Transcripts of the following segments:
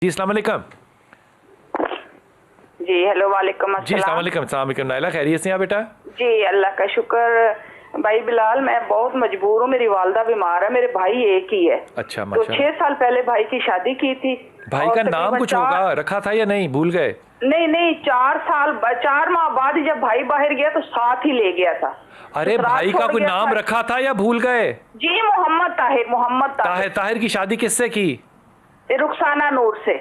जी अस्सलाम वालेकुम। जी हेलो वालेकुम अस्सलाम। जी अस्सलाम वालेकुम। अस्सलाम वालेकुम। नाइला खैरियत से हैं बेटा? जी अल्लाह का शुक्र। भाई बिलाल, मैं बहुत मजबूर हूँ, मेरी वालदा बीमार है, मेरे भाई एक ही है। अच्छा तो माशाल्लाह। 6 साल पहले भाई की शादी की थी। भाई और का नाम कुछ होगा रखा था या नहीं, भूल गए? नहीं नहीं, 4 माह बाद जब भाई बाहर गया तो साथ ही ले गया था। अरे भाई का कोई नाम रखा था या भूल गए? जी मोहम्मद ताहिर। ताहिर। ताहिर की शादी किससे की? रुखसाना नूर से।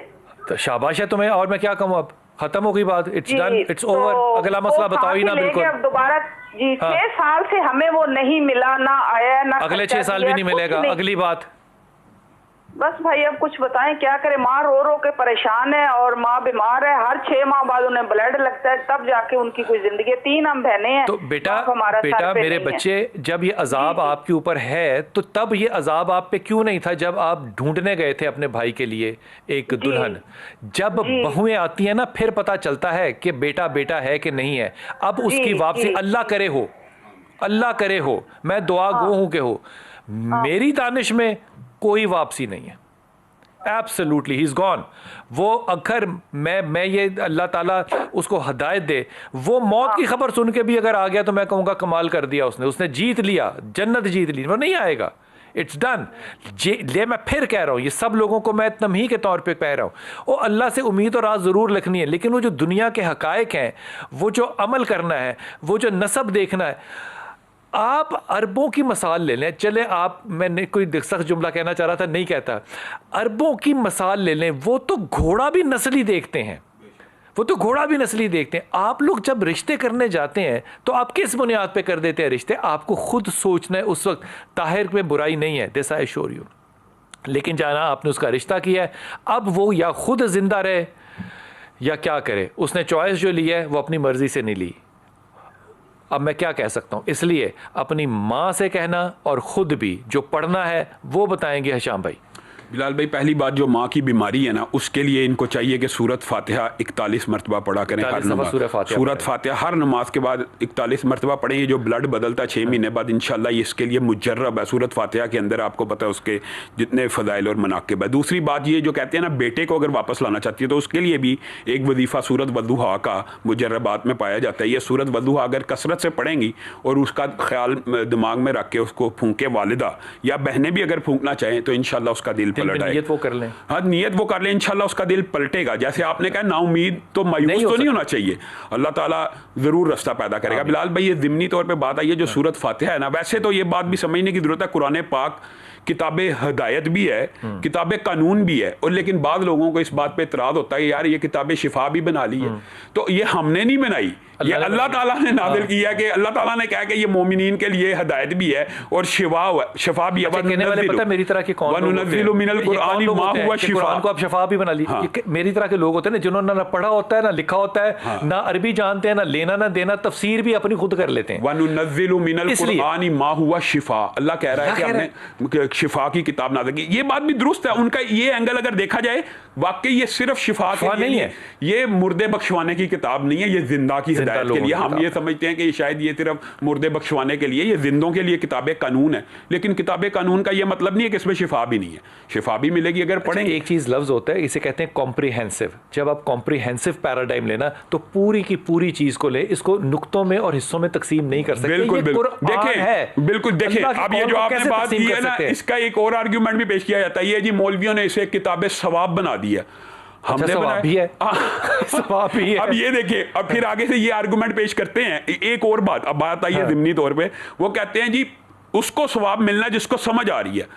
तो शाबाश है तुम्हें, और मैं क्या कहूँ, अब खत्म हो गई बात, इट्स डन, इट्स ओवर। अगला मसला बताओ ही ना। बिल्कुल। अब दोबारा जी 6 साल से हमें वो नहीं मिला, ना आया ना। अगले 6 साल भी नहीं मिलेगा। अगली बात बस भाई अब कुछ बताएं, क्या करें? माँ रो रो के परेशान है और माँ बीमार है, हर 6 माह बाद उन्हें ब्लड लगता है, तब जाके उनकी कोई जिंदगी है। 3 हम बहनें हैं। तो बेटा मेरे बच्चे, जब ये अजाब आपके ऊपर है तो तब ये अजाब आप पे क्यों नहीं था जब आप ढूंढने गए थे अपने भाई के लिए एक दुल्हन? जब बहुएं आती हैं ना, फिर पता चलता है कि बेटा बेटा है कि नहीं है। अब उसकी वापसी अल्लाह करे हो, अल्लाह करे हो, मैं दुआ गो हूं के हो। मेरी दानिश में कोई वापसी नहीं है। Absolutely he is gone. वो अगर मैं ये अल्लाह ताला उसको हिदायत दे, वो मौत की खबर सुन के भी अगर आ गया तो मैं कहूँगा कमाल कर दिया उसने जीत लिया, जन्नत जीत ली। वो नहीं आएगा, इट्स डन। ले मैं फिर कह रहा हूँ, ये सब लोगों को मैं तमही के तौर पे कह रहा हूँ, वो अल्लाह से उम्मीद और आस ज़रूर रखनी है, लेकिन वो जो दुनिया के हकायक हैं, वो जो अमल करना है, वो जो नसब देखना है। आप अरबों की मिसाल ले लें, चले आप, मैंने कोई सख्त जुमला कहना चाह रहा था, नहीं कहता। अरबों की मिसाल ले लें, वो तो घोड़ा भी नस्ली देखते हैं, वो तो घोड़ा भी नस्ली देखते हैं। आप लोग जब रिश्ते करने जाते हैं तो आप किस बुनियाद पे कर देते हैं रिश्ते? आपको खुद सोचना है उस वक्त। ताहिर में बुराई नहीं है, दिस आई एश्योर यू, लेकिन जाना आपने उसका रिश्ता किया है, अब वो या खुद जिंदा रहे या क्या करे। उसने चॉइस जो ली है वो अपनी मर्जी से नहीं ली। अब मैं क्या कह सकता हूँ, इसलिए अपनी माँ से कहना और ख़ुद भी जो पढ़ना है वो बताएंगे हशाम भाई। बिलाल भाई, पहली बात, जो माँ की बीमारी है ना, उसके लिए इनको चाहिए कि सूरत फातिहा 41 मरतबा पढ़ा करें हर नमाज। सूरत फातिहा हर नमाज के बाद 41 मरतबा पढ़ें। ये जो ब्लड बदलता है 6 महीने बाद, इंशाल्लाह ये इसके लिए मुजर्रब है। सूरत फातिहा के अंदर आपको पता है उसके जितने फ़दाइल और मनाक़िब है। दूसरी बात ये जो कहते हैं ना, बेटे को अगर वापस लाना चाहती है तो उसके लिए भी एक वजीफ़ा सूरत वद्दुहा का मुजर्रबात में पाया जाता है। ये सूरत वद्दुहा अगर कसरत से पढ़ेंगी और उसका ख्याल दिमाग में रख के उसको फूंके वालिदा या बहनें भी अगर फूंकना चाहें तो इंशाल्लाह उसका दिल नियत वो कर लें। हाँ, नियत वो कर लें, इंशाल्लाह उसका दिल पलटेगा। जैसे आपने कहा, ना उम्मीद तो मायूस तो नहीं होना चाहिए, अल्लाह ताला जरूर रास्ता पैदा करेगा। बिलाल भाई, ये ज़िमनी तौर पे बात आई है जो सूरत फातिहा है ना, वैसे तो ये बात भी समझने की जरूरत है, कुरान पाक किताब हदायत भी है, किताब कानून भी है, और लेकिन बाद लोगों को इस बात पे इतराज होता है यार ये किताब शिफा भी बना ली है। तो ये हमने नहीं बनाई, ये अल्लाह ताला ने नाज़िल किया कि अल्लाह ताला ने कहा कि ये मोमिनीन के लिए हदायत भी है और शिफा भी है। पता मेरी तरह के कौन मिनल कुरान मा हुआ शिफा को आप शिफा भी बना ली। मेरी तरह के लोग होते हैं ना, जिन्होंने ना पढ़ा होता है ना लिखा होता है, ना अरबी जानते हैं, ना लेना ना देना, तफसीर भी अपनी खुद कर लेते हैं। वनुनज़्ज़िलु मिनल कुरान मा हुआ शिफा, अल्लाह कह रहा है कि हमने शिफा की किताब नाज़िल की। ये बात भी दुरुस्त है, उनका ये एंगल अगर देखा जाए, वाकई ये सिर्फ शिफा नहीं है, ये मुर्दे बख्शवाने की किताब नहीं है, ये जिंदा की हिदायत के लिए। हम ये समझते हैं कि शायद ये सिर्फ मुर्दे बख्शवाने के लिए, ये जिंदों के लिए किताब कानून है, लेकिन किताब कानून का ये मतलब नहीं है कि इसमें शिफा भी नहीं है, शिफा भी मिलेगी अगर पढ़ेंगे। एक चीज लफ्ज होता है, इसे कहते हैं कॉम्प्रिहेंसिव। जब आप कॉम्प्रिहेंसिव पैराडाइम लेना तो पूरी की पूरी चीज को ले, इसको नुक्तों में और हिस्सों में तकसीम नहीं कर सकते। बिल्कुल देखें, अब ये जो आपने बात की है ना, इसका एक और आर्ग्यूमेंट भी पेश किया जाता है, ये जी मौलवियों ने इसे किताब सवाब बना दी है, हमने सवाब भी है, सवाब भी है। अब ये देखिए, अब फिर आगे से ये आर्गुमेंट पेश करते हैं। एक और बात, अब बात आई है ज़िमनी तौर पे, वो कहते हैं जी उसको सवाब मिलना जिसको समझ आ रही है।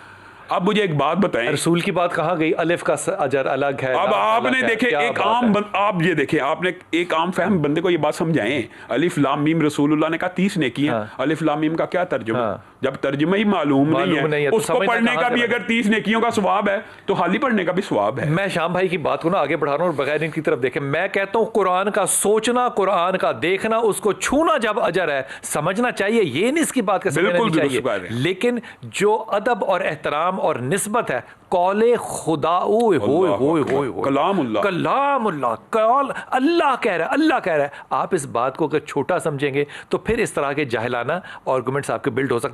अब मुझे एक बात बताएं, रसूल की बात कहाँ गई? अलिफ का अजर अलग है। अब आपने देखे एक आम आप ये देखें, आपने एक आम फहम बंदे को ये बात समझाएं, अलिफ लाम मीम रसूलुल्लाह ने कहा 30 नेकियां। अलिफ लाम मीम का क्या तर्जुमा? जब तर्जुमा ही मालूम नहीं है, उसको पढ़ने का भी अगर 30 नेकियों का सवाब है तो हाली पढ़ने का भी सवाब है। मैं शाम भाई की बात को ना आगे बढ़ा रहा हूँ और बगैर इनकी तरफ देखें, मैं कहता हूँ कुरान का सोचना, कुरान का देखना, उसको छूना जब अजर है, समझना चाहिए, ये नहीं इसकी बात का समझना चाहिए, लेकिन जो अदब और एहतराम और निस्बत है, कौले खुदा, कलामुल्लाह, अल्लाह कह रहा है, अल्लाह कह रहा है। आप इस बात को अगर छोटा समझेंगे तो फिर इस तरह के जाहिलाना आर्गुमेंट्स आपके बिल्ड हो सकते हैं।